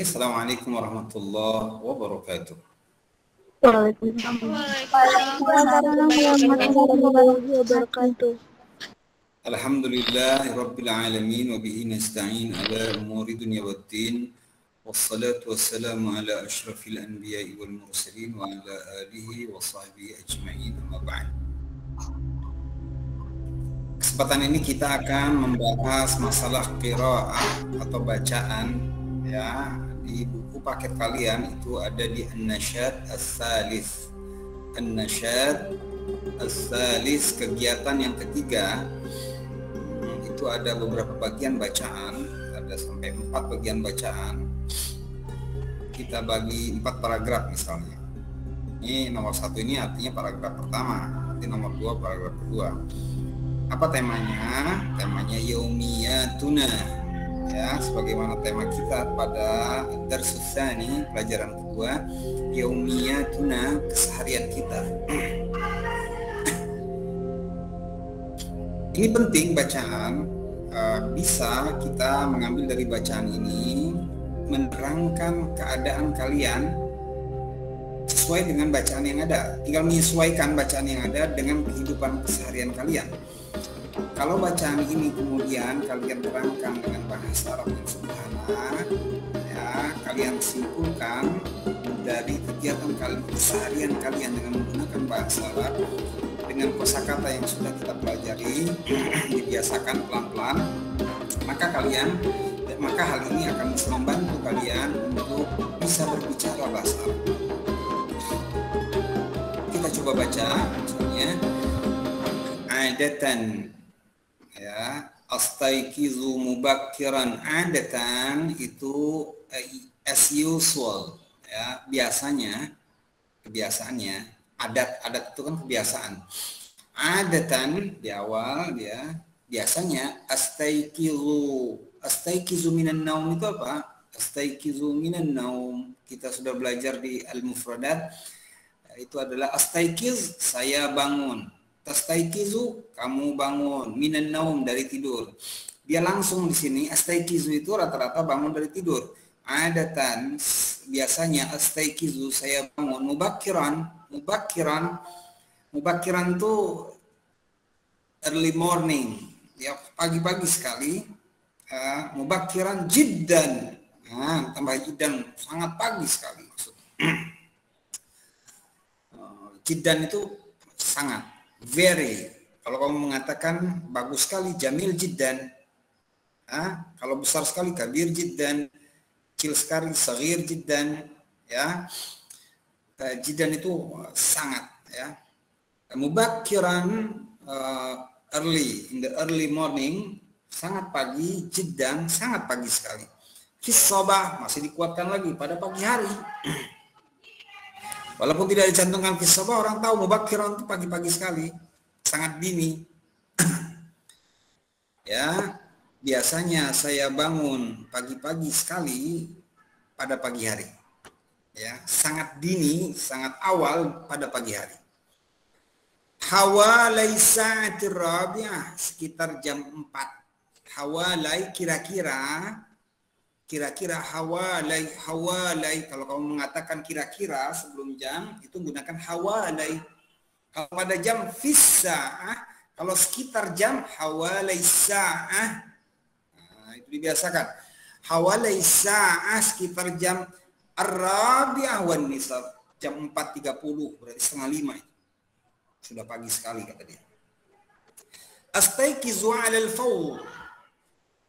Assalamualaikum warahmatullahi wabarakatuh. Waalaikumsalam warahmatullahi wabarakatuh. Alhamdulillahi rabbil alamin wa bihi nasta'in ala umuri dunya waddin. Wassalatu wassalamu ala asyrafil anbiya'i wal mursalin wa ala alihi wa sahbihi ajma'in, amma ba'd. Kesempatan ini kita akan membahas masalah qiraah atau bacaan, ya. Di buku paket kalian itu ada di An-Nasyad As-Salis. An-Nasyad As-Salis, kegiatan yang ketiga. Itu ada beberapa bagian bacaan, ada sampai 4 bagian bacaan. Kita bagi 4 paragraf misalnya. Ini nomor 1 ini artinya paragraf pertama, nanti nomor 2 paragraf kedua. Apa temanya? Temanya yaumiyatuna, ya, sebagaimana tema kita pada darsus tsani, pelajaran kedua, yaumiyatuna, keseharian kita. Ini penting bacaan, bisa kita mengambil dari bacaan ini menerangkan keadaan kalian sesuai dengan bacaan yang ada. Tinggal menyesuaikan bacaan yang ada dengan kehidupan keseharian kalian. Kalau bacaan ini kemudian kalian terangkan dengan bahasa Arab yang sederhana, ya, kalian simpulkan dari kegiatan kalian, keseharian kalian dengan menggunakan bahasa Arab, dengan kosakata yang sudah kita pelajari, dibiasakan pelan-pelan, maka hal ini akan bisa membantu kalian untuk bisa berbicara bahasa Arab. Kita coba baca, misalnya, adatan, ya, astaikizu mubakkiran. Adatan itu as usual, ya, biasanya, kebiasaannya. Adat itu kan kebiasaan. Adatan di awal dia biasanya astaikizu minan naum itu apa? Astaikizu minan naum. Kita sudah belajar di al-mufradat, itu adalah astaikiz, saya bangun. Tastaikizu, kamu bangun. Minan naum, dari tidur. Dia langsung di sini astaikizu itu rata-rata bangun dari tidur. Adatan biasanya astaikizu, saya bangun. Mubakkiran itu early morning, ya, pagi-pagi sekali. Mubakkiran jiddan, tambah jiddan, sangat pagi sekali maksudnya. Jiddan itu sangat, very. Kalau kamu mengatakan bagus sekali, jamil jiddan. Kalau besar sekali, kabir jiddan. Kecil sekali, saghir jiddan, ya. Jiddan itu sangat, ya. Mubakkiran, early, in the early morning, sangat pagi. Jiddan, sangat pagi sekali. Fis sabah, masih dikuatkan lagi pada pagi hari. Walaupun tidak dicantumkan fis sabah, orang tahu mubakkiran itu pagi-pagi sekali, sangat dini. Ya, biasanya saya bangun pagi-pagi sekali pada pagi hari. Ya, sangat dini, sangat awal pada pagi hari. Hawalai sa'atir rabi'ah, sekitar jam 4. Hawalai, kira-kira hawalai, kalau kamu mengatakan kira-kira sebelum jam, itu gunakan hawalai. Kalau pada jam fis-sa'ah, kalau sekitar jam, hawalai sa'ah. Itu dibiasakan. Hawalai sa'ah, sekitar jam Ar-Rabi'ah wan Nisab, jam 4.30, berarti setengah 5 itu. Sudah pagi sekali, kata dia. Astaikizu 'alal fawr,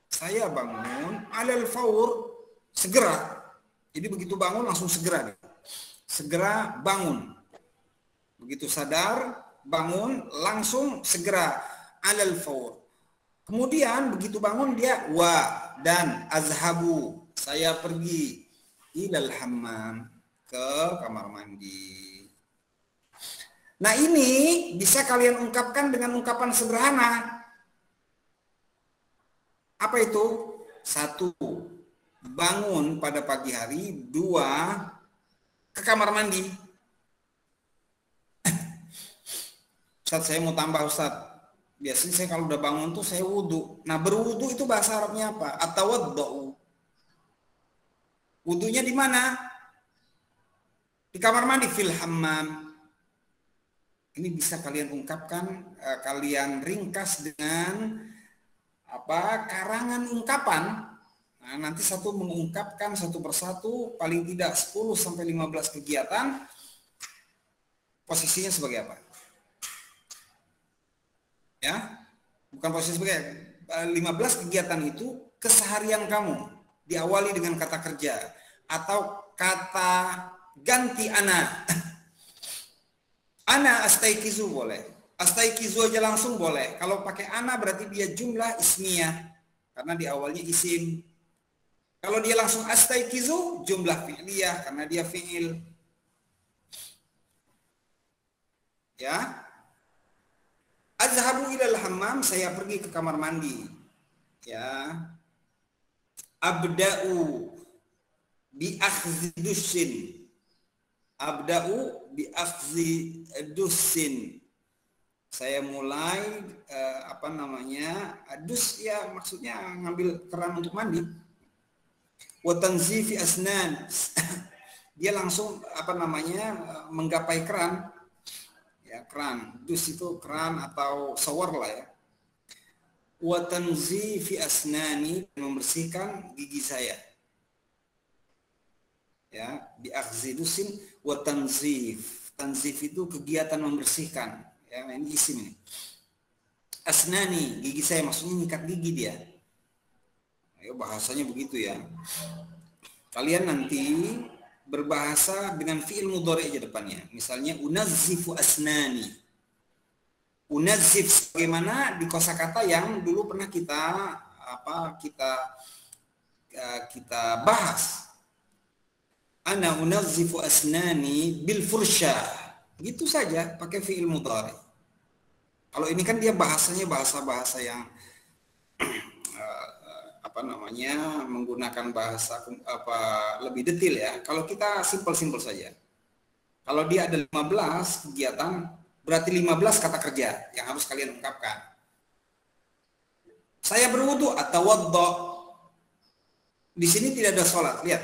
saya bangun 'alal fawr, segera. Jadi begitu bangun langsung segera. Segera bangun. Begitu sadar, bangun, langsung segera 'alal fawr. Kemudian begitu bangun dia dan azhabu, saya pergi ilal hammam, ke kamar mandi. Nah, ini bisa kalian ungkapkan dengan ungkapan sederhana. Apa itu? 1, bangun pada pagi hari. 2, ke kamar mandi. Ustaz, saya mau tambah, Ustaz. Biasanya saya kalau udah bangun tuh saya wudhu. Nah, berwudhu itu bahasa Arabnya apa? Atawaddau. Wudunya di mana? Di kamar mandi, fil hammam. Ini bisa kalian ungkapkan, kalian ringkas dengan karangan ungkapan. Nah, nanti satu mengungkapkan satu persatu paling tidak 10 sampai 15 kegiatan. Posisinya sebagai apa? Ya. Bukan posisi sebagai 15 kegiatan itu keseharian kamu. Diawali dengan kata kerja atau kata ganti ana. Ana astaikizu boleh. Astaikizu aja langsung boleh. Kalau pakai ana berarti dia jumlah ismiyah karena di awalnya isim. Kalau dia langsung astaikizu jumlah fi'liyah karena dia fi'il. Ya. Azhabu ilal hammam, saya pergi ke kamar mandi. Ya. Abda'u bi akhdhi dussin. Abda'u bi akhdhi dussin. Saya mulai dus ya maksudnya ngambil keran untuk mandi. Wa tanzifi asnan. Dia langsung menggapai keran. Ya, keran. Dus itu keran atau shower lah ya. Wa tanzifi asnani, membersihkan gigi saya. Ya, bi akhdhi dussin wa tanzif. Tanzif itu kegiatan membersihkan. Ya, ini isim ini. Asnani, gigi saya, maksudnya nyikat gigi dia. Ayo bahasanya begitu ya. Kalian nanti berbahasa dengan fi'il mudhari aja depannya. Misalnya unazzifu asnani. Unazzif bagaimana di kosakata yang dulu pernah kita bahas. Ana unazzifu asnani bil fursha. Gitu saja pakai fi'il mudhari. Kalau ini kan dia bahasanya bahasa-bahasa yang menggunakan bahasa lebih detail ya. Kalau kita simpel-simpel saja. Kalau dia ada 15 kegiatan, berarti 15 kata kerja yang harus kalian ungkapkan. Saya berwudu atau wadda. Di sini tidak ada sholat. Lihat.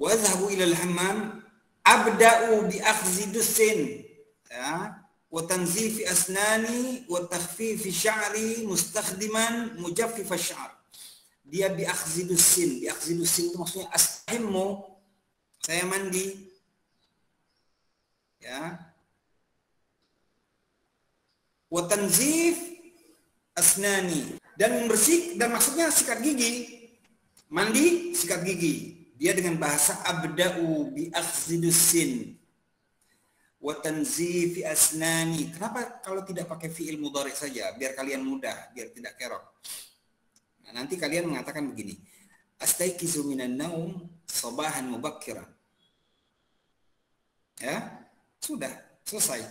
Wa adhabu ilal hammam abda'u bi akhdhi dussin. Ya. Wa tanzifi asnani wa takhfifi sya'ri mustakhdiman mujaffif asy-sya'r. Dia bi akhdhi dussin. Bi akhdhi dussin itu maksudnya astahimmu. Saya mandi. Ya. Wa tanzif asnani, dan membersih, dan maksudnya sikat gigi. Mandi, sikat gigi. Dia dengan bahasa abda'u bi akhdhi dussin wa tanzifi asnani. Kenapa kalau tidak pakai fi'il mudhari saja? Biar kalian mudah, biar tidak kerok. Nah, nanti kalian mengatakan begini. Astaiqizu minan naum sabahan mubakkiran. Ya, sudah selesai.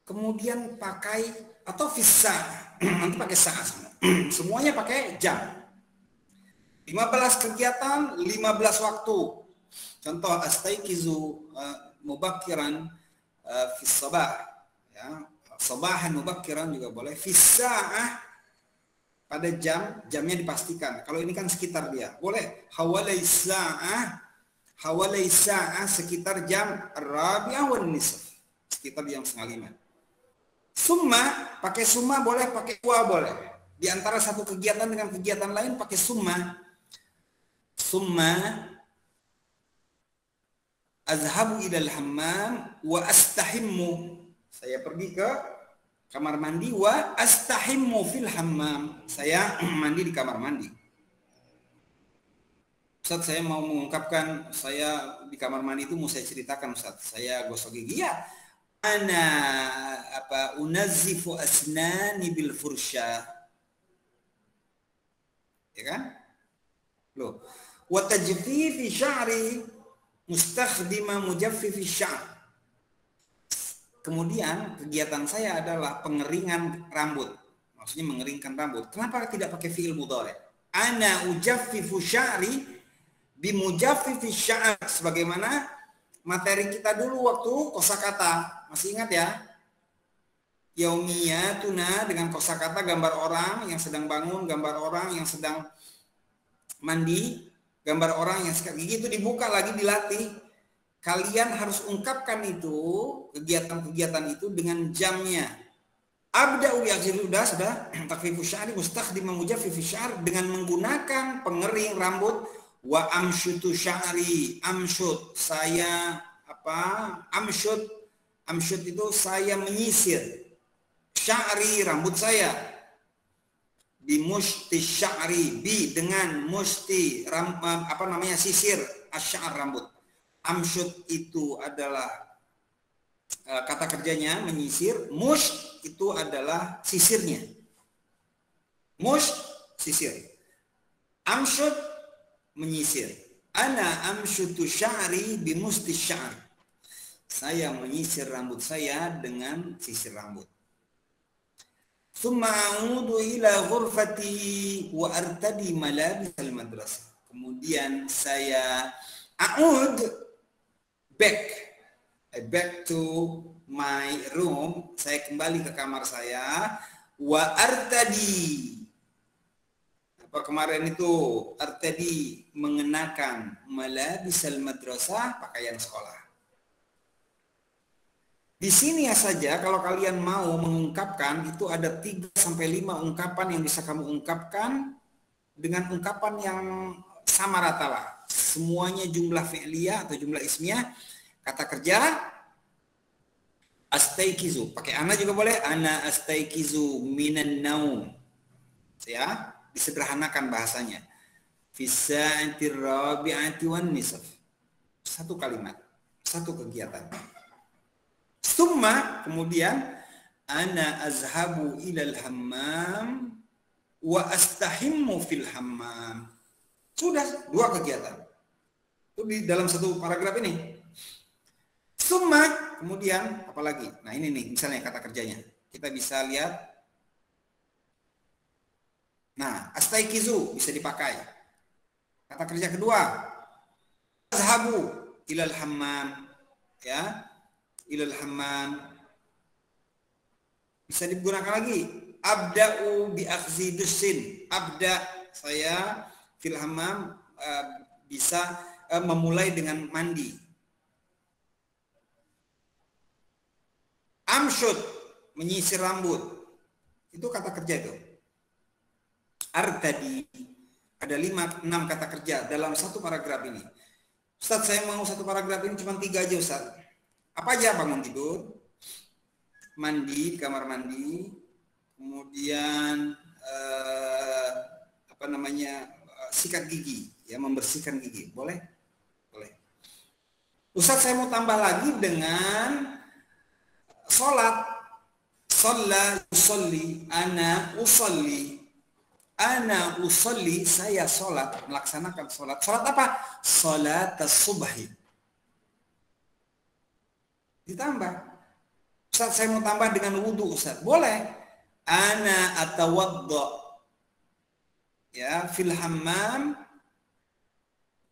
Kemudian pakai atau fissa, nanti pakai saat semuanya pakai jam. 15 kegiatan, 15 waktu. Contoh astaiqizu mubakkiran fis sabah, ya. Sabahan mubakkiran juga boleh. Fissa'ah, pada jamnya dipastikan. Kalau ini kan sekitar dia. Boleh hawalai sa'ah sekitar jam rabi'ah wan nisf. Sekitar jam 4:30. Summa, pakai summa boleh, pakai wa boleh. Di antara satu kegiatan dengan kegiatan lain pakai summa. Summa azhabu ilal hammam wa astahimmu. Saya pergi ke kamar mandi wa astahimmu fil hammam. Saya mandi di kamar mandi. Ustaz, saya mau mengungkapkan saya di kamar mandi itu mau saya ceritakan, Ustaz. Saya gosok gigi ya. Ana unazzifu asnani bil fursha. Ya kan? Loh. Wa tajfifi sya'ri mustakhdima mujaffifi sya'r. Kemudian kegiatan saya adalah pengeringan rambut. Maksudnya mengeringkan rambut. Kenapa tidak pakai fi'il mudhari? Ana ujaffifu sya'ri bi mujaffifi sya'r, sebagaimana materi kita dulu waktu kosakata. Masih ingat ya? Yaumiyatuna dengan kosakata gambar orang yang sedang bangun, gambar orang yang sedang mandi. gambar orang yang sikat gigi itu dibuka lagi, dilatih. Kalian harus ungkapkan itu, kegiatan-kegiatan itu dengan jamnya. Abda'u bi'akhir, sudah takfifu sya'ri mustakhdiman mujaffif sya'ar, dengan menggunakan pengering rambut. Wa amsyutu sya'ri, amsyut saya amsyut itu saya menyisir sya'ri rambut saya. Bi musti sya'ri, bi dengan musti sisir asy'ar rambut. Amsyut itu adalah kata kerjanya menyisir, mush itu adalah sisirnya. Mush sisir, amsyut menyisir. Ana amsyutu sya'ri bi musti sya'ar, saya menyisir rambut saya dengan sisir rambut. Tsumma a'udu ila ghurfati wa artadi malabis al-madrasah. Kemudian saya back to my room, saya kembali ke kamar saya. Wa artadi, apa kemarin itu, artadi mengenakan malabisal madrasah, pakaian sekolah. Di sini ya saja kalau kalian mau mengungkapkan itu ada 3 sampai 5 ungkapan yang bisa kamu ungkapkan dengan ungkapan yang sama rata lah. Semuanya jumlah fi'liyah atau jumlah ismiyah. Kata kerja astaikizu, pakai ana juga boleh. Ana astaikizu minan naum. Ya, disederhanakan bahasanya. Fi sa'atir rabi'ati wan nisf. Satu kalimat, satu kegiatan. Summa, kemudian ana azhabu ilal hammam wa astahimmu fil hammam. Sudah 2 kegiatan. Itu di dalam satu paragraf ini. Summa, kemudian apa lagi? Nah, ini nih misalnya kata kerjanya. Kita bisa lihat. Nah, astaikizu bisa dipakai. Kata kerja kedua, azhabu ilal hammam, ya. Ilal hammam bisa digunakan lagi. Abda'u bi akhzi dussin, abda saya fil hammam, bisa memulai dengan mandi. Amsyut menyisir rambut, itu kata kerja itu. Artadi, ada 5-6 kata kerja dalam satu paragraf ini. Ustaz, saya mau satu paragraf ini cuma 3 aja Ustaz. Apa aja? Bangun tidur, mandi di kamar mandi, kemudian sikat gigi, ya, membersihkan gigi. Boleh? Boleh. Ustaz, saya mau tambah lagi dengan sholat. Shalla yusalli, ana usalli. Ana usalli, saya sholat, melaksanakan sholat. Sholat apa? Sholat as-subhi. Ditambah. Ustaz, saya mau tambah dengan wudu Ustaz. Boleh. Ana atawadda, ya, fil hammam,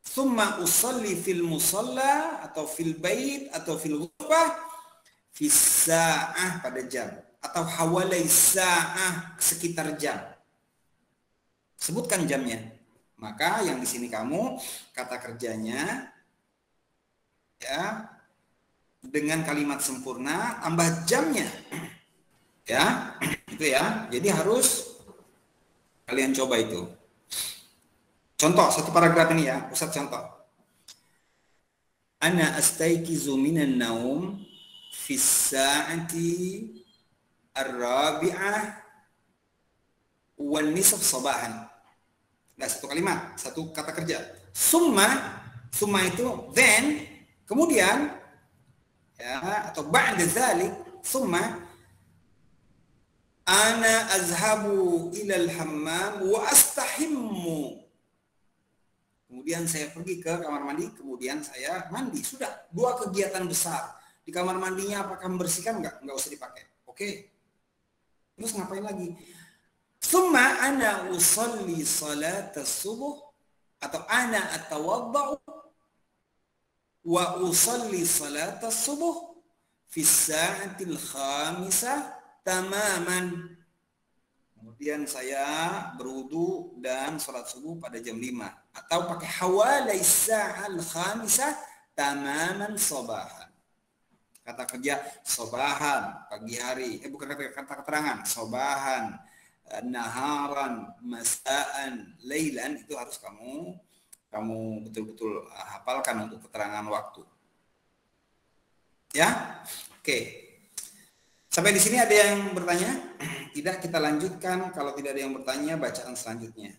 thumma usalli fil musalla atau fil bait atau fil ghurfah fi sa'ah, pada jam, atau hawalai sa'ah, sekitar jam. Sebutkan jamnya. Maka yang di sini kamu kata kerjanya, ya, dengan kalimat sempurna tambah jamnya, ya, itu ya. Jadi harus kalian coba itu. Contoh satu paragraf ini ya, Ustaz, contoh. Ana astaikizu minan naum fi sa'ati ar-rabi'ah wan nisf sabahan. Nah, satu kalimat, satu kata kerja. Summa itu then, kemudian, ya, atau ba'da dzalik, summa ana azhabu ilal hammam wa astahimmu. Kemudian saya pergi ke kamar mandi, kemudian saya mandi. Sudah 2 kegiatan besar. Di kamar mandinya apakah membersihkan? Enggak usah dipakai. Oke. Terus ngapain lagi? Summa ana usalli salat as-subuh, atau ana atawadda'u wa usalli salat as-subuh fi sa'atil khamisah tamaman. Kemudian saya berwudu dan sholat subuh pada jam 5. Atau pakai hawalai sa'al khamisah tamaman sobahan. Kata kerja sobahan, pagi hari. Bukan kata keterangan. Sobahan, naharan, masaan, lailan. Itu harus kamu betul-betul hafalkan untuk keterangan waktu. Ya? Oke. Sampai di sini ada yang bertanya? Tidak, kita lanjutkan. Kalau tidak ada yang bertanya, bacaan selanjutnya.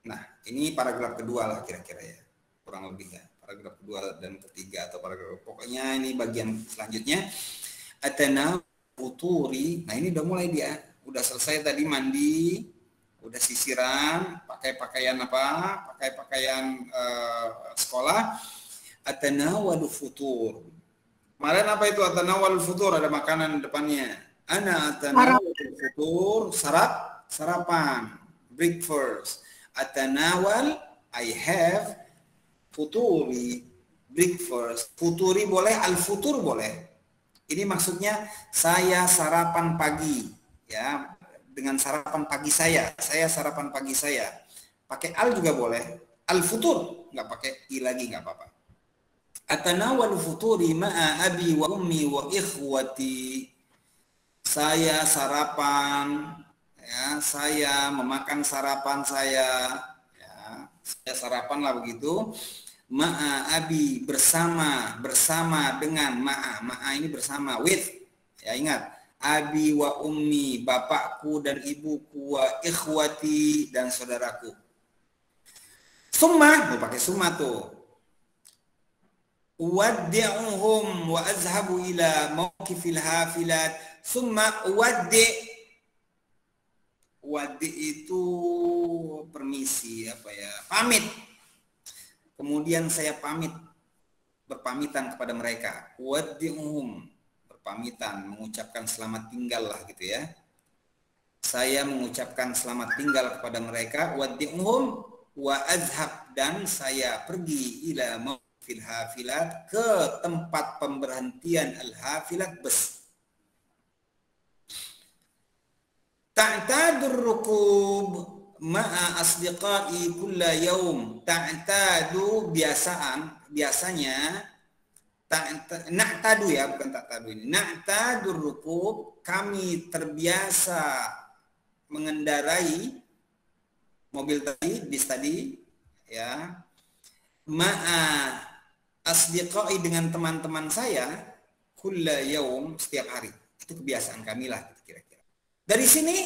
Nah, ini paragraf kedua lah kira-kira ya. Kurang lebih ya. Paragraf kedua dan ketiga atau paragraf. Pokoknya ini bagian selanjutnya. Atana futuri. Nah, ini udah mulai dia. Udah selesai tadi mandi, udah sisiran, pakai pakaian apa? Pakai pakaian sekolah. Atana wadu futur. Kemarin apa itu atanawal futur, ada makanan di depannya. Ana atanawal futur, sarapan, breakfast. Atanawal, I have, futuri, breakfast. Futuri boleh, al-futur boleh. Ini maksudnya saya sarapan pagi, ya, dengan sarapan pagi saya sarapan pagi saya. Pakai al juga boleh, al-futur, nggak pakai i lagi nggak apa-apa. Atanawal futuri ma'a abi wa ummi wa ikhwati. Saya sarapan, ya, saya memakan sarapan saya, ya, saya sarapan lah begitu. Ma'a abi, bersama dengan ma'a ini bersama, with, ya ingat, abi wa ummi, bapakku dan ibuku, wa ikhwati, dan saudaraku. Summa, mau pakai summa tuh. Uwaddi'uhum wa azhabu ila mawqifil hafilat. Summa uwaddi'. Waddi itu permisi, apa ya, pamit. Kemudian saya pamit, berpamitan kepada mereka. Uwaddi'uhum, berpamitan, mengucapkan selamat tinggal lah gitu ya. Saya mengucapkan selamat tinggal kepada mereka. Uwaddi'uhum wa azhab, dan saya pergi ila fil hafilat, ke tempat pemberhentian al-hafilat bus. Ta'tadur rukub ma'a asdiqai kulla yaum. Ta'tadu biasanya na'tadu ya, bukan ta'tadu ini. Na'tadur rukub, kami terbiasa mengendarai mobil tadi, bis tadi ya. Ma'a asdiqai, dengan teman-teman saya, kulla yaum, setiap hari. Itu kebiasaan kami lah kira-kira. Dari sini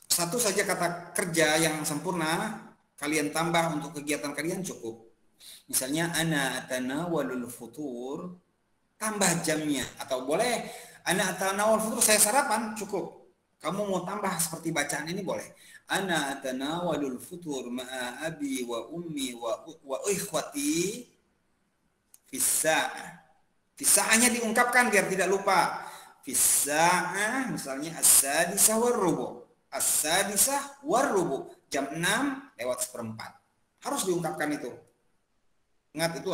satu saja kata kerja yang sempurna kalian tambah untuk kegiatan kalian cukup. Misalnya ana atanawalul futur, tambah jamnya, atau boleh ana atanawal futur, saya sarapan, cukup. Kamu mau tambah seperti bacaan ini boleh. Ana atanawalul futur ma'a abi wa ummi wa ikhwati fis-sa'ah. Fis-sa'ahnya diungkapkan biar tidak lupa. Fis-sa'ah, misalnya as-sadisah war-rubu'. As-sadisah war-rubu', jam 6:04. Harus diungkapkan itu. Ingat, itu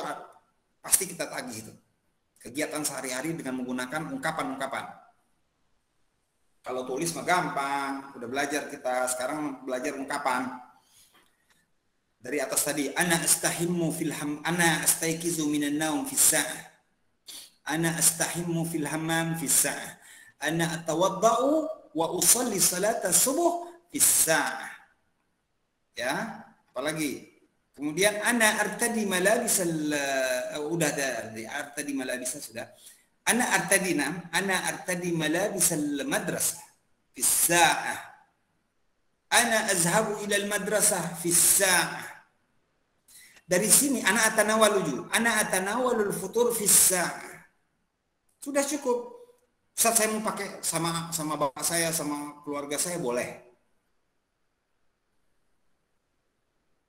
pasti kita tagih itu. Kegiatan sehari-hari dengan menggunakan ungkapan-ungkapan. Kalau tulis mah gampang, udah belajar kita, sekarang belajar ungkapan. Dari atas tadi, ana astahimmu ana astaikizu minan naum fis sa'ah. Ana astahimmu fil hammam fis sa'ah. Ana atawadda'u wa usalli salata subuh fis sa'ah. Ya, apalagi? Kemudian ana artadi malabisal, udah dari artadi malabisa sudah. Ana artadi malabisal madrasah fis sa'ah. Ana azhabu ila al madrasah fis sa'ah. Dari sini ana atanawalul futur fis sa'ah. Sudah cukup. Saat saya mau pakai sama bapak saya, sama keluarga saya, boleh.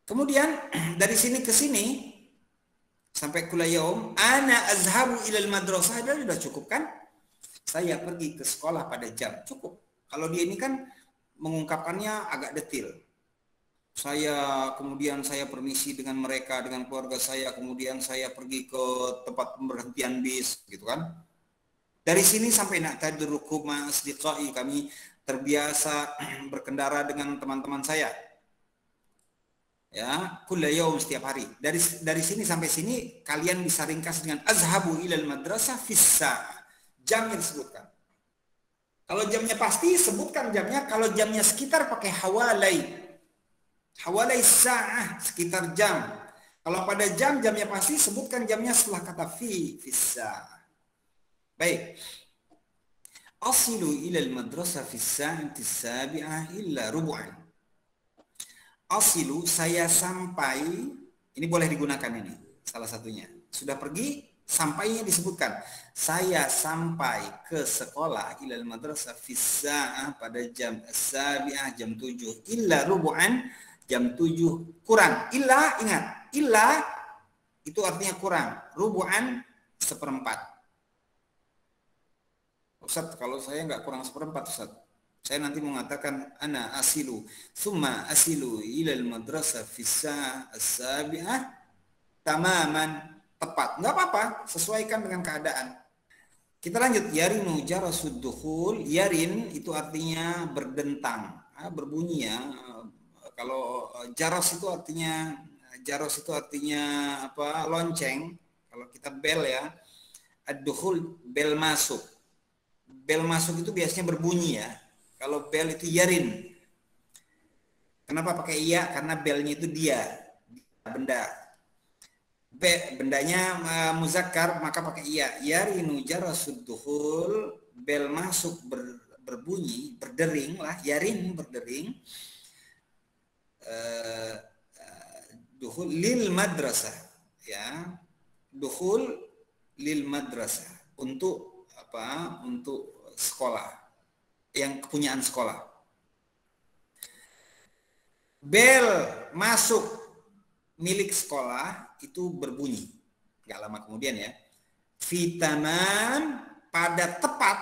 Kemudian dari sini ke sini sampai kulayom, ana azhabu ilal madrasah, sudah cukup kan? Saya pergi ke sekolah pada jam, cukup. Kalau dia ini kan mengungkapkannya agak detail. Kemudian saya permisi dengan mereka, dengan keluarga saya, kemudian saya pergi ke tempat pemberhentian bis, gitu kan? Dari sini sampai na'tadur rukub ma'asdiqai, kami terbiasa berkendara dengan teman-teman saya. Ya, kulla yaum, setiap hari. Dari sini sampai sini kalian bisa ringkas dengan azhabu ilal madrasah fis sa'ah. Jamnya disebutkan. Kalau jamnya pasti sebutkan jamnya, kalau jamnya sekitar pakai hawalai. Hawalai sa'ah, sekitar jam. Kalau pada jamnya pasti sebutkan jamnya setelah kata fis sa'ah. Baik. Asilu ilal madrasah fis sa'ati sabi'ah illa rubu'an. Asilu, saya sampai, ini boleh digunakan ini, salah satunya. Sudah pergi, sampainya disebutkan. Saya sampai ke sekolah ilal madrasah fis sa'ah pada jam sabi'ah, jam 7. Illa rubu'an, jam 7 kurang. Illa, ingat, illa itu artinya kurang. Rubu'an, seperempat. Ustaz, kalau saya nggak kurang seperempat, Ustaz. Saya nanti mengatakan ana asilu, thumma asilu ilal madrasah fis sa'ah as-sabi'ah tamaman, tepat. Enggak apa-apa, sesuaikan dengan keadaan. Kita lanjut. Yarinu jarasud dukhul. Yarin itu artinya berdentang, berbunyi ya. Kalau jaros itu artinya apa? Lonceng. Kalau kita bel ya. Ad-dukhul, bel masuk. Bel masuk itu biasanya berbunyi ya. Kalau bel itu yarin. Kenapa pakai iya? Karena belnya itu dia, benda. Bendanya muzakkar, maka pakai iya. Yarinu jarasud dukhul, bel masuk berbunyi, berdering lah. Yarin, berdering. Dukhul lil madrasah, ya. Dukhul lil madrasah, untuk apa? Untuk sekolah, yang kepunyaan sekolah. Bel masuk milik sekolah itu berbunyi. Gak lama kemudian ya. Fitaman, pada tepat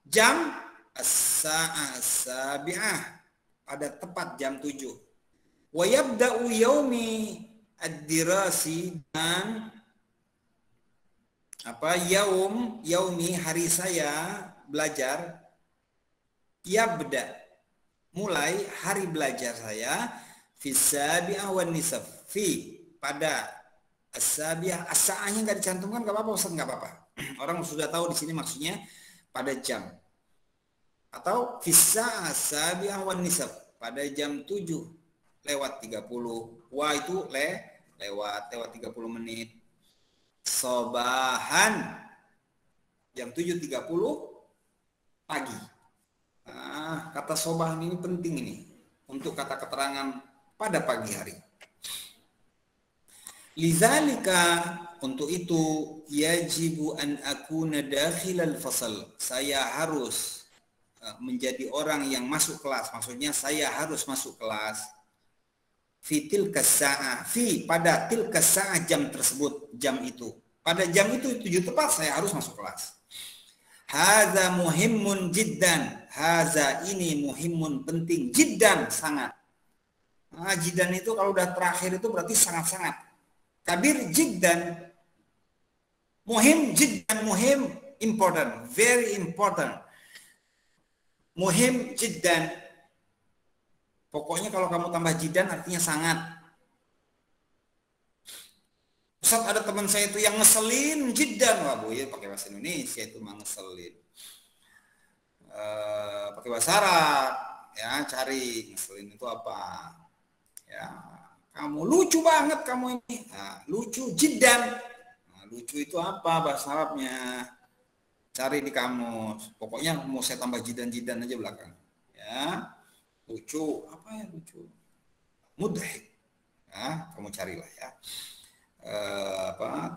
jam as-sa'ah as-sabi'ah, pada tepat jam 7. Wa yabda'u yaumi ad-dirasi, dan apa? Yaumi, hari saya belajar. Yabda, mulai hari belajar saya, fi sabi'ah wan nisaf, fi, pada as-sabi'ah. As-sa'ahnya nggak dicantumkan, nggak apa-apa Ustaz, nggak apa-apa. Orang sudah tahu di sini maksudnya pada jam. Atau fi sabi'ah wan nisaf, pada jam 7 lewat 30. Wah, itu lewat 30 menit. Sobahan, jam 7.30 pagi. Kata sobahan ini penting ini untuk kata keterangan pada pagi hari. Lidzalika, untuk itu, yajibu an akuna dakhilal fasal, saya harus menjadi orang yang masuk kelas. Maksudnya saya harus masuk kelas. Fi tilka sa'ah, fi, pada tilka sa'ah, jam tersebut, jam itu. Pada jam itu 7 tepat saya harus masuk kelas. Haza muhimmun jiddan. Haza, ini muhimmun, penting, jiddan, sangat. Jiddan itu kalau udah terakhir itu berarti sangat-sangat. Kabir jiddan. Muhim jiddan, muhim, important, very important. Muhim jiddan. Pokoknya kalau kamu tambah jiddan artinya sangat. Ustaz, ada teman saya itu yang ngeselin jiddan. Wah, Bu, ya pakai bahasa Indonesia itu mah ngeselin. Pakai bahasa Arab ya, cari ngeselin itu apa. Ya, kamu lucu banget kamu ini. Nah, lucu jiddan. Nah, lucu itu apa bahasa Arabnya? Cari di kamus. Pokoknya mau saya tambah jiddan-jiddan aja belakang. Ya. Lucu, apa ya lucu? Mudhik. Nah, kamu carilah ya.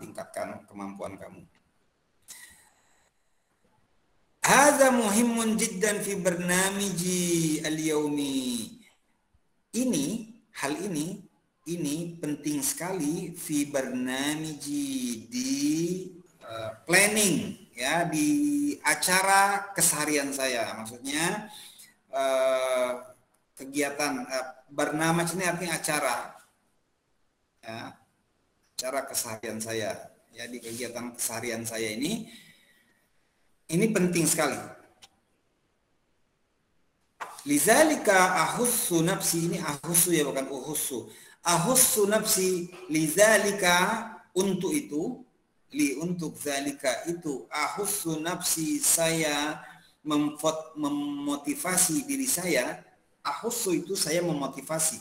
Tingkatkan kemampuan kamu. Hadza muhimmun jiddan fi barnamiji al-yaumi. Hal ini penting sekali fi barnamiji, di planning ya, di acara keseharian saya. Maksudnya kegiatan barnamij ini artinya acara. Ya, acara keseharian saya. Ya, di kegiatan keseharian saya ini penting sekali. Lizalika ahussu nafsi, ini ahussu ya, bukan uhussu. Ahussu nafsi lizalika, untuk itu, untuk zalika itu, ahussu nafsi, saya memotivasi diri saya. Ahussu itu saya memotivasi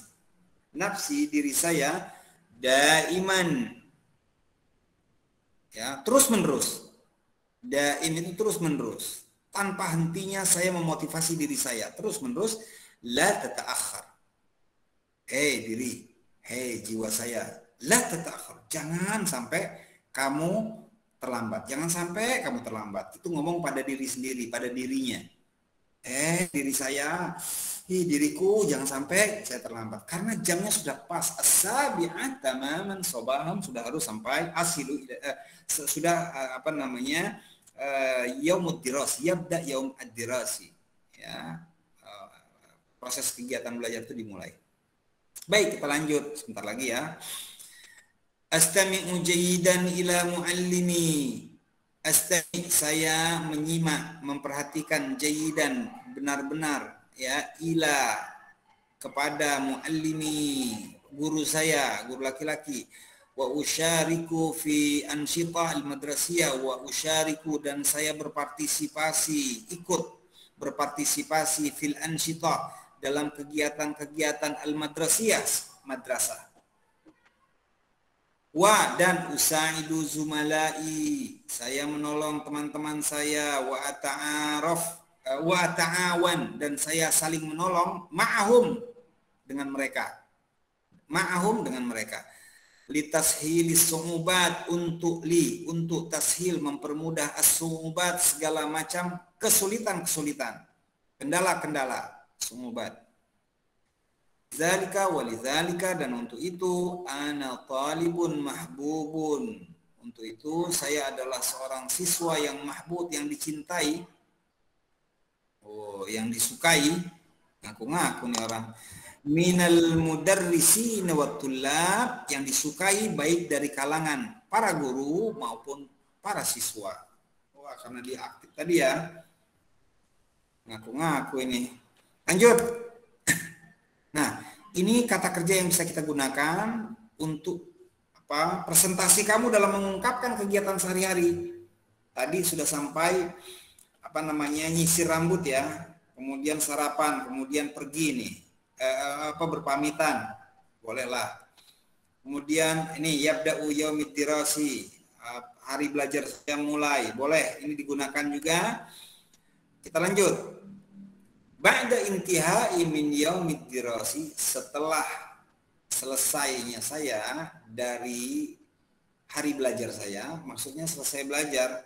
nafsi, diri saya, daiman, ya, terus menerus. Daim itu terus menerus, tanpa hentinya saya memotivasi diri saya terus menerus. La tata'akhir, hei diri, hei jiwa saya, la tata'akhir, jangan sampai kamu terlambat, jangan sampai kamu terlambat. Itu ngomong pada diri sendiri, pada dirinya. Diri saya, diriku, jangan sampai saya terlambat, karena jamnya sudah pas. As-sabi'at tamaman sobahan, sudah harus sampai asilu, sudah apa namanya, yaumud dirasi, yabda yaum ad-dirasi, ya, proses kegiatan belajar itu dimulai. Baik, kita lanjut sebentar lagi ya. Astami'u jayidan ila muallimi. Astami', saya menyimak, memperhatikan, jayidan, benar-benar, ya, ila, kepada, muallimi, guru saya, guru laki-laki. Wa usyariku fi ansyitah al-madrasiyah, wa usyariku, dan saya berpartisipasi, ikut berpartisipasi, fil ansyitah, dalam kegiatan-kegiatan al-madrasiyah, madrasah. Wa, dan usaidu zumalai, saya menolong teman-teman saya. Wa ata'araf, wa ta'awan, dan saya saling menolong, ma'ahum, dengan mereka, ma'ahum, dengan mereka. Litashilis su'ubat, untuk tashil, mempermudah, as-su'ubat, segala macam kesulitan-kesulitan, kendala-kendala, su'ubat. Zalika walizalika, dan untuk itu, ana talibun mahbubun, untuk itu saya adalah seorang siswa yang mahbub, yang dicintai, yang disukai, ngaku-ngaku nih orang. Minal mudarrisina wat tullab, yang disukai baik dari kalangan para guru maupun para siswa. Wah, karena dia aktif tadi ya, ngaku-ngaku ini. Lanjut. Nah, ini kata kerja yang bisa kita gunakan untuk apa? Presentasi kamu dalam mengungkapkan kegiatan sehari-hari. Tadi sudah sampai apa namanya, nyisir rambut ya, kemudian sarapan, kemudian pergi nih, berpamitan, bolehlah. Kemudian ini yabda'u yaumid dirasi, hari belajar yang mulai, boleh, ini digunakan juga. Kita lanjut. Ba'da intihai min yaumid dirasi, setelah selesainya saya dari hari belajar saya, maksudnya selesai belajar,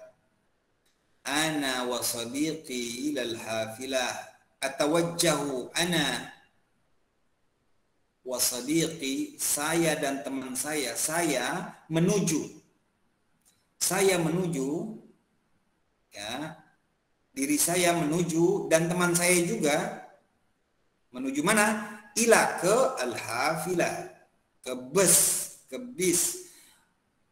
ana wa sadiqi ilal hafilah, atawajjahu, ana wa sadiqi, saya dan teman saya menuju, ya, diri saya menuju, dan teman saya juga menuju mana? Ila, ke al-hafilah, ke bis.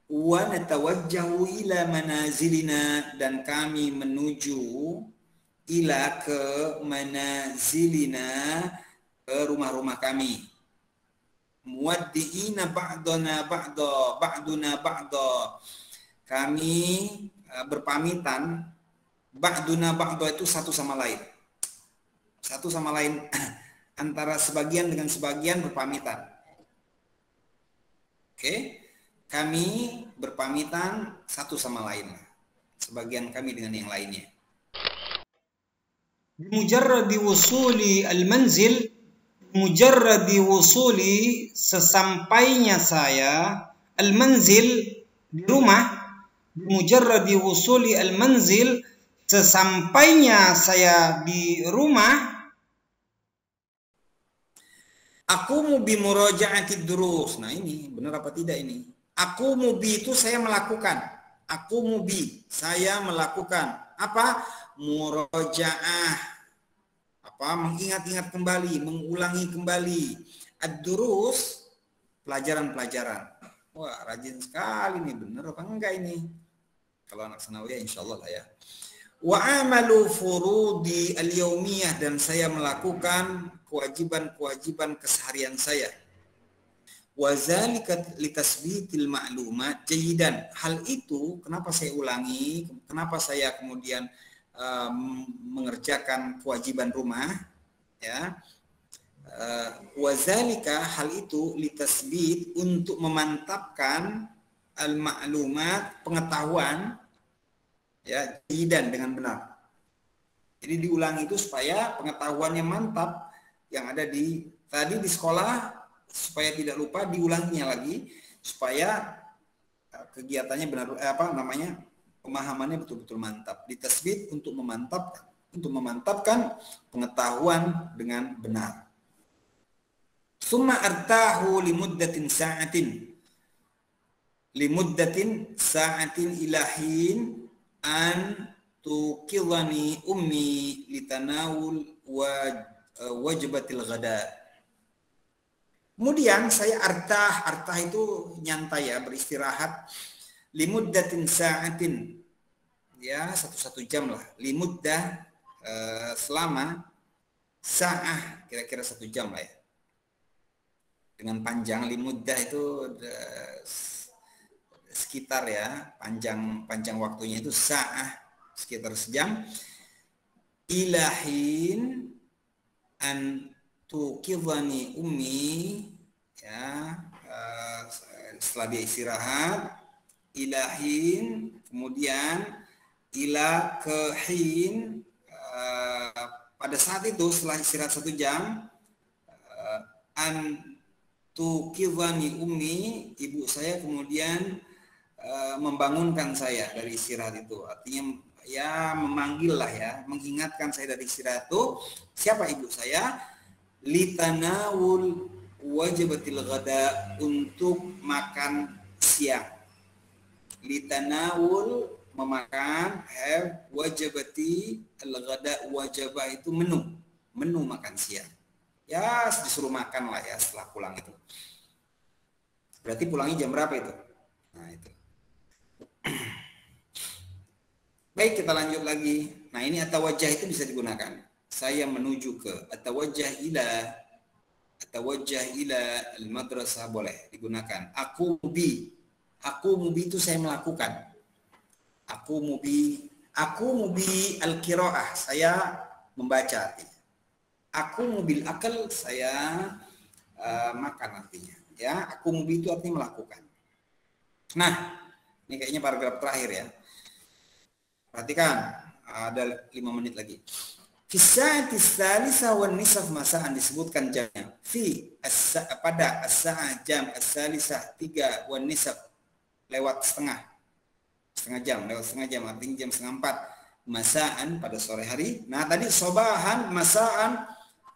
Wa natawajjahu ila manazilina, dan kami menuju ila, ke manazilina, ke rumah-rumah kami. Muwaddi'ina ba'duna ba'da, kami berpamitan. Ba'duna ba'da itu satu sama lain, antara sebagian dengan sebagian berpamitan. Oke, kami berpamitan satu sama lain, sebagian kami dengan yang lainnya. Mujarradi wusuli al-manzil, mujarradi wusuli, sesampainya saya, al-manzil, di rumah. Mujarradi wusuli al-manzil, sesampainya saya di rumah. Aku mubi murajaati durus. Nah, ini benar apa tidak ini? Aku mubi itu saya melakukan. Aku mubi, saya melakukan apa? Murajaah, apa? Mengingat-ingat kembali, mengulangi kembali. Ad-durus, pelajaran-pelajaran. Wah, rajin sekali nih, benar apa enggak ini? Kalau anak sanawiyah insyaallah lah ya. Wa amalu furudi al-yaumiyah, dan saya melakukan kewajiban-kewajiban keseharian saya. Wa zalika litasbitil ma'lumat jayidan. Hal itu kenapa saya ulangi? Kenapa saya kemudian mengerjakan kewajiban rumah? Ya. Wa zalika, hal itu litasbit, untuk memantapkan al-ma'lumat, pengetahuan, ya, jayidan, dengan benar. Jadi diulangi itu supaya pengetahuannya mantap yang ada tadi di sekolah, supaya tidak lupa, diulanginya lagi supaya kegiatannya benar, pemahamannya betul-betul mantap. Ditasbit untuk memantapkan pengetahuan dengan benar. Summa artahu limuddatin sa'atin ilahin an tuqidhani ummi litanawul wajibatil ghada. Kemudian saya artah itu nyantai, ya, beristirahat. Limuddatin sa'atin, ya, 1 jam lah. Limuddah, selama, sa'ah kira-kira 1 jam lah, ya. Dengan panjang limuddah itu sekitar, ya, panjang waktunya itu sa'ah, sekitar sejam. Ilahin an tuqidhani ummi, ya, setelah dia istirahat, ilahin, kemudian ila kehin, pada saat itu setelah istirahat 1 jam, an tuqidhani ummi, ibu saya kemudian membangunkan saya dari istirahat itu. Artinya, ya, memanggil lah, ya, mengingatkan saya dari istirahat itu. Siapa ibu saya? Litanawul wajibatil ghada, untuk makan siang. Litanawul, memakan, wajibati al-ghada, wajibah itu menu makan siang. Ya, disuruh makan lah, ya, setelah pulang itu. Berarti pulangnya jam berapa itu? Nah, itu. Baik, kita lanjut lagi. Nah, ini atawajjah itu bisa digunakan. Saya menuju ke, atawajjah ila al-madrasah, boleh digunakan. Aku mubi itu saya melakukan. Aku mubi al-qiraah, saya membaca artinya. Aku mubil akal, saya makan artinya. Ya, aku mubi itu artinya melakukan. Nah, ini kayaknya paragraf terakhir, ya. Perhatikan, ada 5 menit lagi. Fisa'ati tsalitsah wan nisaf masa'an, disebutkan jamnya. Pada as-sa'ah, jam as-tsalitsah 3, wan nisaf lewat setengah jam, artinya jam 3:30, masa'an pada sore hari. Nah, tadi sobahan, masa'an,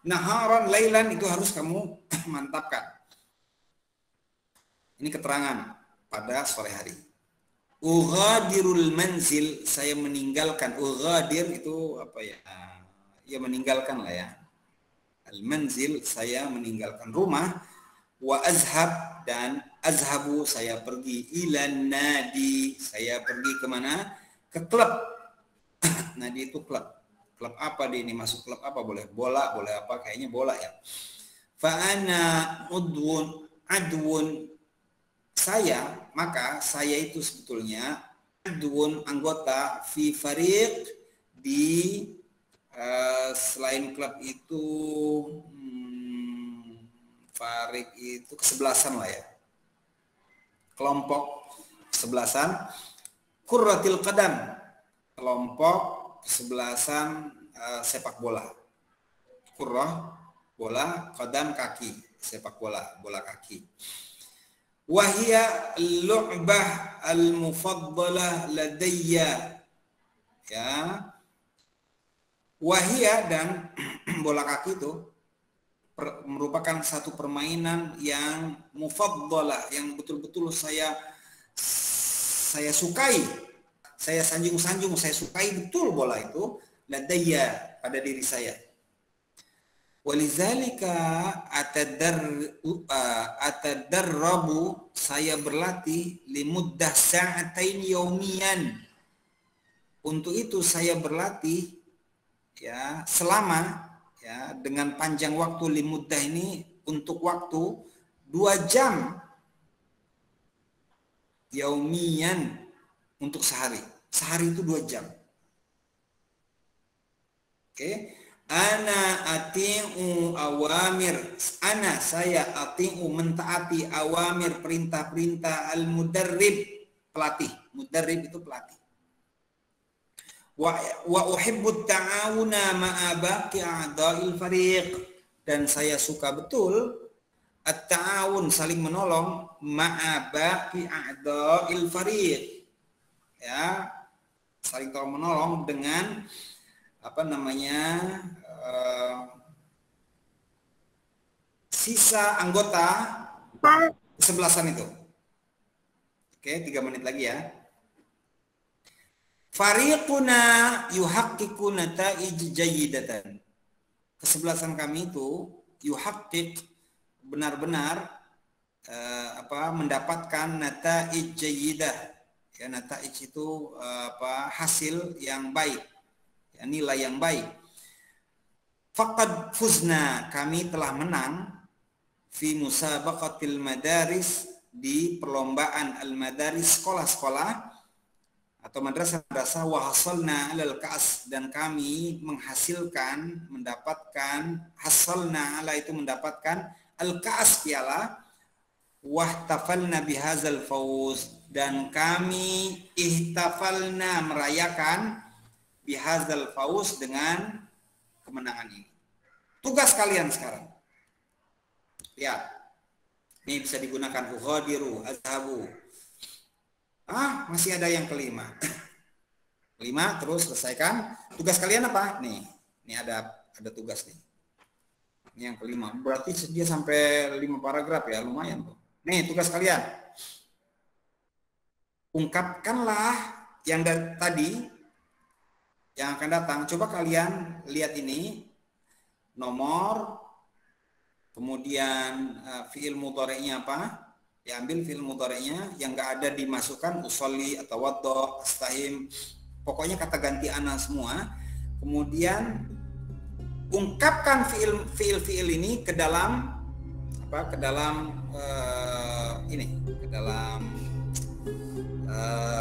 naharan, lailan, itu harus kamu mantapkan. Ini keterangan pada sore hari. Ughadirul manzil, saya meninggalkan. Ughadir itu apa, ya? Ya, meninggalkan lah, ya. Al-manzil, saya meninggalkan rumah. Wa azhab, dan azhabu, saya pergi. Ilan nadi, saya pergi kemana? Ke klub. Nadi itu klub. Klub apa dia ini? Masuk klub apa? Boleh bola, boleh apa? Kayaknya bola, ya. Fa'ana adwun, maka saya itu sebetulnya adwun, anggota, fi fariq, di selain klub itu, fariq itu kesebelasan lah, ya, kelompok kesebelasan. Qurratil qadam, kelompok kesebelasan sepak bola. Qurrah, bola, qadam, kaki, sepak bola, bola kaki. Wahia lu'bah al-mufaddalah ladayya, ya. Wahia, dan bola kaki itu merupakan satu permainan yang mufaddalah, yang betul-betul saya sukai, saya sanjung-sanjung, saya sukai betul bola itu, ladayya, pada diri saya. Walizalika atadarrabu, saya berlatih, limuddah sa'atain yaumiyan, Untuk itu saya berlatih ya selama ya dengan panjang waktu limuddah ini untuk waktu 2 jam yaumian untuk sehari. Sehari itu 2 jam. Oke. Ana ati'u awamir. Saya ati'u mentaati awamir perintah-perintah al-mudarrib, pelatih. Mudarrib itu pelatih. Wa uhibbu ta'awuna ma'a baqi a'dha'il fariq. Dan saya suka betul at-ta'awun, saling menolong, ma'a baqi a'dha'il fariq. Ya, saling tolong menolong dengan sisa anggota kesebelasan itu. Oke, 3 menit lagi ya. Fariquna yuhaqqiqu nata'ij jayyidatan. Kesebelasan kami itu yuhaqqiq, benar-benar mendapatkan nata'ij jayyidah. Ya, nata'ij itu hasil yang baik. Ya, nilai yang baik. Faqad fuzna, kami telah menang fi musabaqatil madaris, di perlombaan al-madaris, sekolah-sekolah atau madrasah-madrasah, wa hasalna 'alal ka'as, dan kami mendapatkan hasalna 'ala itu mendapatkan al-ka'as, piala, wahtafalna bihazal fawz, dan kami ihtafalna, merayakan bihazal fawz, dengan kemenangan ini. Tugas kalian sekarang. Lihat. Ini bisa digunakan ughadiru, azhabu. Masih ada yang kelima. Kelima, terus selesaikan. Tugas kalian apa? Nih, ini ada tugas nih. Ini yang kelima. Berarti dia sampai 5 paragraf ya, lumayan tuh. Nih, tugas kalian. Ungkapkanlah yang tadi, yang akan datang. Coba kalian lihat ini, nomor, kemudian fi'il mudhari'nya apa, diambil fi'il mudhari'nya, yang enggak ada dimasukkan usolli atau waddo, astahim, pokoknya kata ganti ana semua. Kemudian ungkapkan fi'il ini ke dalam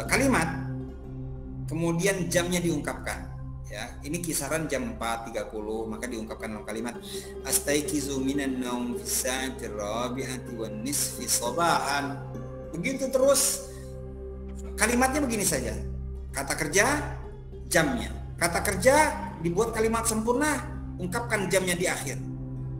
kalimat, kemudian jamnya diungkapkan. Ya, ini kisaran jam 4.30, maka diungkapkan dalam kalimat astaiqizu minan naum fi sa'ati rabi'ati wan nisfi sabahan. Begitu terus. Kalimatnya begini saja. Kata kerja, jamnya. Kata kerja dibuat kalimat sempurna, ungkapkan jamnya di akhir.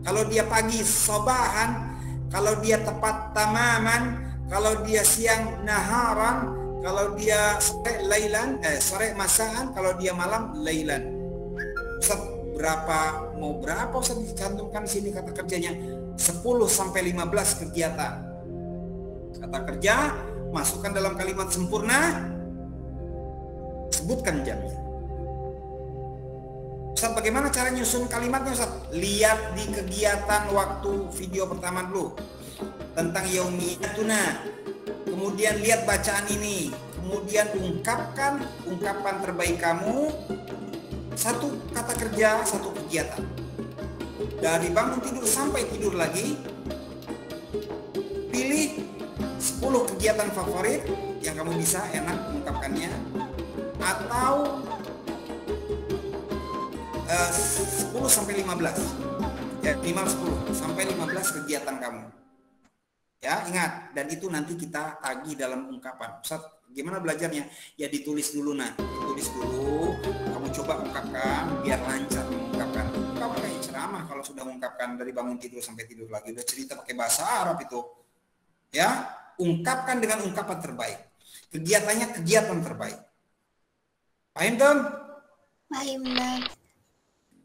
Kalau dia pagi, sabahan. Kalau dia tepat, tamaman. Kalau dia siang, naharan. Kalau dia sore, lailan, sore masaan. Kalau dia malam, lailan. Ustaz, mau berapa Ustaz dicantumkan sini kata kerjanya? 10 sampai 15 kegiatan. Kata kerja, masukkan dalam kalimat sempurna, sebutkan jamnya. Ustaz, bagaimana cara nyusun kalimatnya Ustaz? Lihat di kegiatan waktu video pertama dulu tentang yaumiyatuna. Kemudian lihat bacaan ini, kemudian ungkapkan ungkapan terbaik kamu, 1 kata kerja, 1 kegiatan. Dari bangun tidur sampai tidur lagi, pilih 10 kegiatan favorit yang kamu bisa enak mengungkapkannya, atau 10 sampai 15. Ya, minimal 10 sampai 15 kegiatan kamu. Ya, ingat, dan itu nanti kita tagih dalam ungkapan. Ustaz, gimana belajarnya? Ya ditulis dulu, ditulis dulu, kamu coba ungkapkan biar lancar mengungkapkan. Kamu kayak ceramah kalau sudah mengungkapkan dari bangun tidur sampai tidur lagi, udah cerita pakai bahasa Arab itu. Ya, ungkapkan dengan ungkapan terbaik. Kegiatannya kegiatan terbaik. Paham, Tom? Paham.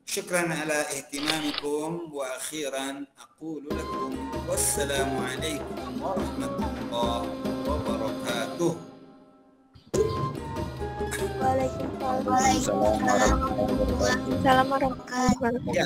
Syukran ala ihtimamikum, wa akhiran aqulu lakum wassalamu alaikum warahmatullahi wabarakatuh. Waalaikumsalam warahmatullahi wabarakatuh. Ya.